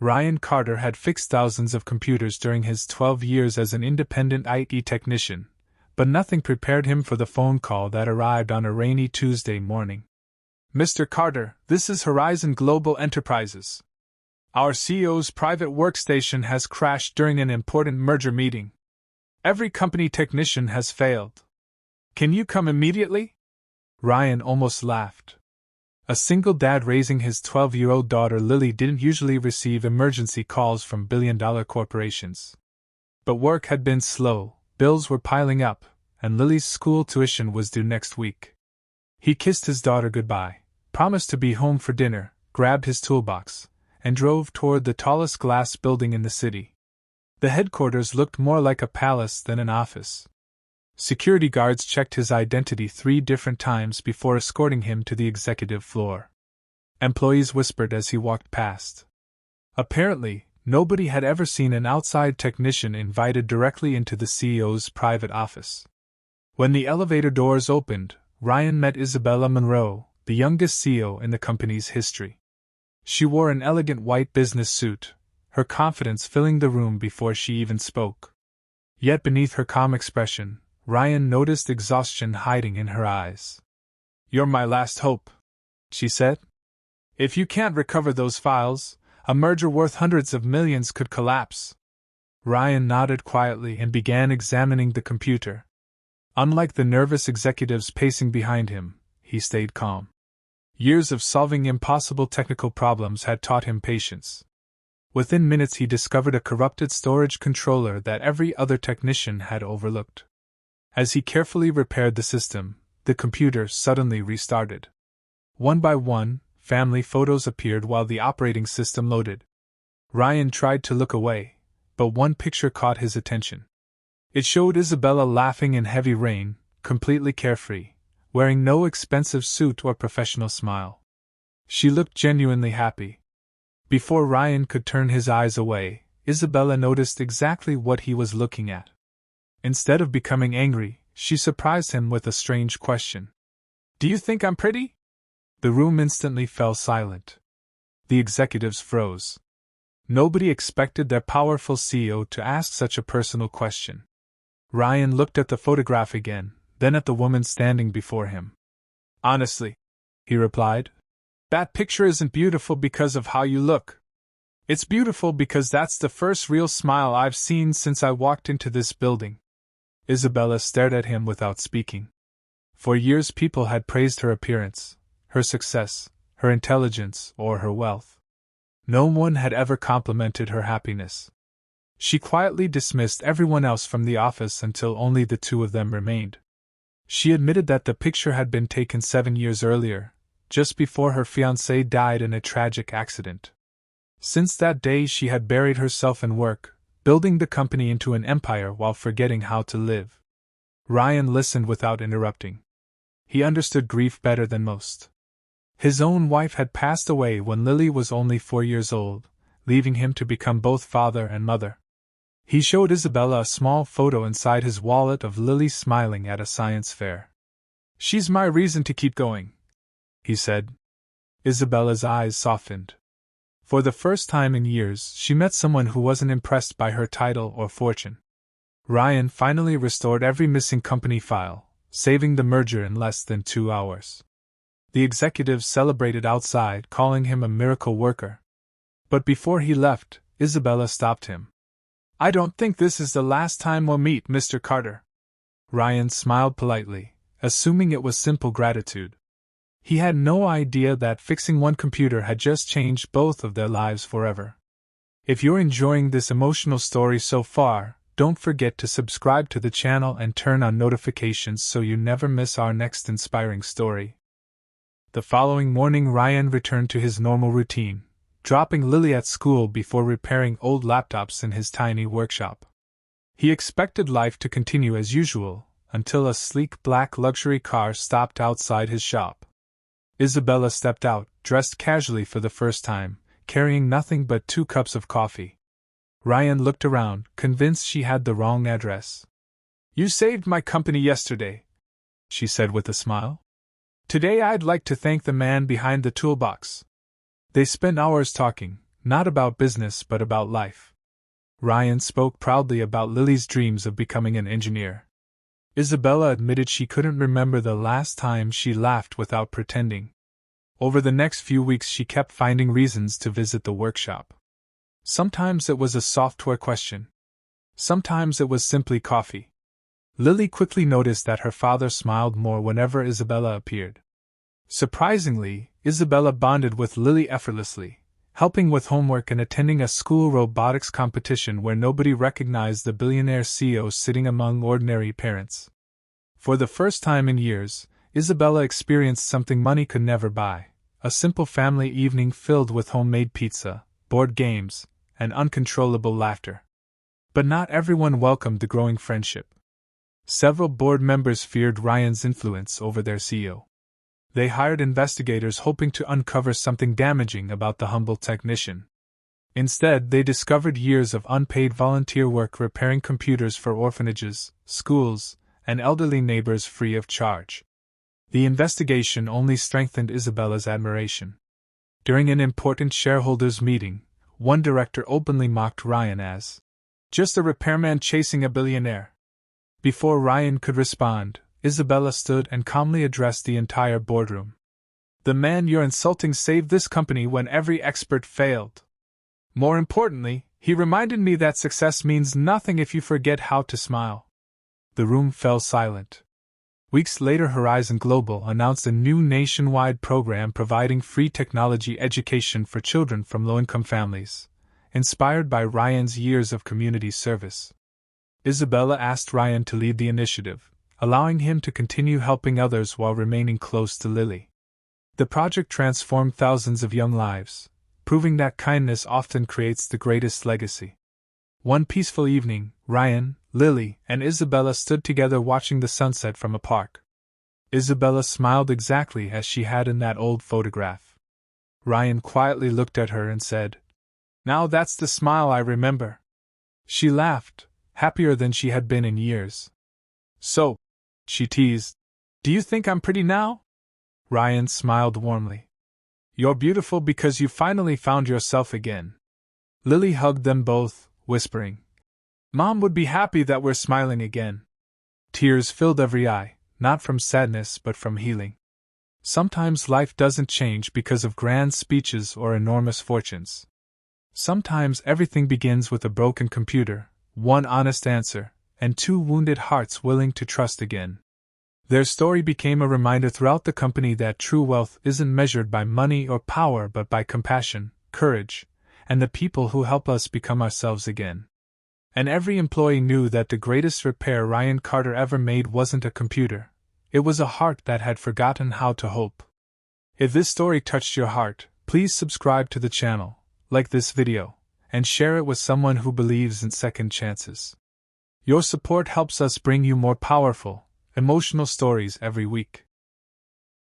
Ryan Carter had fixed thousands of computers during his 12 years as an independent IT technician, but nothing prepared him for the phone call that arrived on a rainy Tuesday morning. "Mr. Carter, this is Horizon Global Enterprises. Our CEO's private workstation has crashed during an important merger meeting. Every company technician has failed. Can you come immediately?" Ryan almost laughed. A single dad raising his 12-year-old daughter Lily didn't usually receive emergency calls from billion-dollar corporations. But work had been slow, bills were piling up, and Lily's school tuition was due next week. He kissed his daughter goodbye, promised to be home for dinner, grabbed his toolbox, and drove toward the tallest glass building in the city. The headquarters looked more like a palace than an office. Security guards checked his identity 3 different times before escorting him to the executive floor. Employees whispered as he walked past. Apparently, nobody had ever seen an outside technician invited directly into the CEO's private office. When the elevator doors opened, Ryan met Isabella Monroe, the youngest CEO in the company's history. She wore an elegant white business suit, her confidence filling the room before she even spoke. Yet beneath her calm expression, Ryan noticed exhaustion hiding in her eyes. "You're my last hope," she said. "If you can't recover those files, a merger worth hundreds of millions could collapse." Ryan nodded quietly and began examining the computer. Unlike the nervous executives pacing behind him, he stayed calm. Years of solving impossible technical problems had taught him patience. Within minutes he discovered a corrupted storage controller that every other technician had overlooked. As he carefully repaired the system, the computer suddenly restarted. One by one, family photos appeared while the operating system loaded. Ryan tried to look away, but one picture caught his attention. It showed Isabella laughing in heavy rain, completely carefree, wearing no expensive suit or professional smile. She looked genuinely happy. Before Ryan could turn his eyes away, Isabella noticed exactly what he was looking at. Instead of becoming angry, she surprised him with a strange question. "Do you think I'm pretty?" The room instantly fell silent. The executives froze. Nobody expected their powerful CEO to ask such a personal question. Ryan looked at the photograph again, then at the woman standing before him. "Honestly," he replied, "that picture isn't beautiful because of how you look. It's beautiful because that's the first real smile I've seen since I walked into this building." Isabella stared at him without speaking. For years people had praised her appearance, her success, her intelligence, or her wealth. No one had ever complimented her happiness. She quietly dismissed everyone else from the office until only the 2 of them remained. She admitted that the picture had been taken 7 years earlier, just before her fiancé died in a tragic accident. Since that day she had buried herself in work, building the company into an empire while forgetting how to live. Ryan listened without interrupting. He understood grief better than most. His own wife had passed away when Lily was only 4 years old, leaving him to become both father and mother. He showed Isabella a small photo inside his wallet of Lily smiling at a science fair. "She's my reason to keep going," he said. Isabella's eyes softened. For the first time in years, she met someone who wasn't impressed by her title or fortune. Ryan finally restored every missing company file, saving the merger in less than 2 hours. The executives celebrated outside, calling him a miracle worker. But before he left, Isabella stopped him. "I don't think this is the last time we'll meet, Mr. Carter." Ryan smiled politely, assuming it was simple gratitude. He had no idea that fixing one computer had just changed both of their lives forever. If you're enjoying this emotional story so far, don't forget to subscribe to the channel and turn on notifications so you never miss our next inspiring story. The following morning Ryan returned to his normal routine, dropping Lily at school before repairing old laptops in his tiny workshop. He expected life to continue as usual, until a sleek black luxury car stopped outside his shop. Isabella stepped out, dressed casually for the first time, carrying nothing but 2 cups of coffee. Ryan looked around, convinced she had the wrong address. "You saved my company yesterday," she said with a smile. "Today I'd like to thank the man behind the toolbox." They spent hours talking, not about business but about life. Ryan spoke proudly about Lily's dreams of becoming an engineer. Isabella admitted she couldn't remember the last time she laughed without pretending. Over the next few weeks she kept finding reasons to visit the workshop. Sometimes it was a software question. Sometimes it was simply coffee. Lily quickly noticed that her father smiled more whenever Isabella appeared. Surprisingly, Isabella bonded with Lily effortlessly, helping with homework and attending a school robotics competition where nobody recognized the billionaire CEO sitting among ordinary parents. For the first time in years, Isabella experienced something money could never buy: a simple family evening filled with homemade pizza, board games, and uncontrollable laughter. But not everyone welcomed the growing friendship. Several board members feared Ryan's influence over their CEO. They hired investigators hoping to uncover something damaging about the humble technician. Instead, they discovered years of unpaid volunteer work repairing computers for orphanages, schools, and elderly neighbors free of charge. The investigation only strengthened Isabella's admiration. During an important shareholders' meeting, one director openly mocked Ryan as just a repairman chasing a billionaire. Before Ryan could respond, Isabella stood and calmly addressed the entire boardroom. "The man you're insulting saved this company when every expert failed. More importantly, he reminded me that success means nothing if you forget how to smile." The room fell silent. Weeks later, Horizon Global announced a new nationwide program providing free technology education for children from low-income families, inspired by Ryan's years of community service. Isabella asked Ryan to lead the initiative, allowing him to continue helping others while remaining close to Lily. The project transformed thousands of young lives, proving that kindness often creates the greatest legacy. One peaceful evening, Ryan, Lily, and Isabella stood together watching the sunset from a park. Isabella smiled exactly as she had in that old photograph. Ryan quietly looked at her and said, "Now that's the smile I remember." She laughed, happier than she had been in years. "So," she teased, "do you think I'm pretty now?" Ryan smiled warmly. "You're beautiful because you finally found yourself again." Lily hugged them both, whispering, "Mom would be happy that we're smiling again." Tears filled every eye, not from sadness but from healing. Sometimes life doesn't change because of grand speeches or enormous fortunes. Sometimes everything begins with a broken computer, one honest answer, and two wounded hearts willing to trust again. Their story became a reminder throughout the company that true wealth isn't measured by money or power but by compassion, courage, and the people who help us become ourselves again. And every employee knew that the greatest repair Ryan Carter ever made wasn't a computer. It was a heart that had forgotten how to hope. If this story touched your heart, please subscribe to the channel, like this video, and share it with someone who believes in second chances. Your support helps us bring you more powerful, emotional stories every week.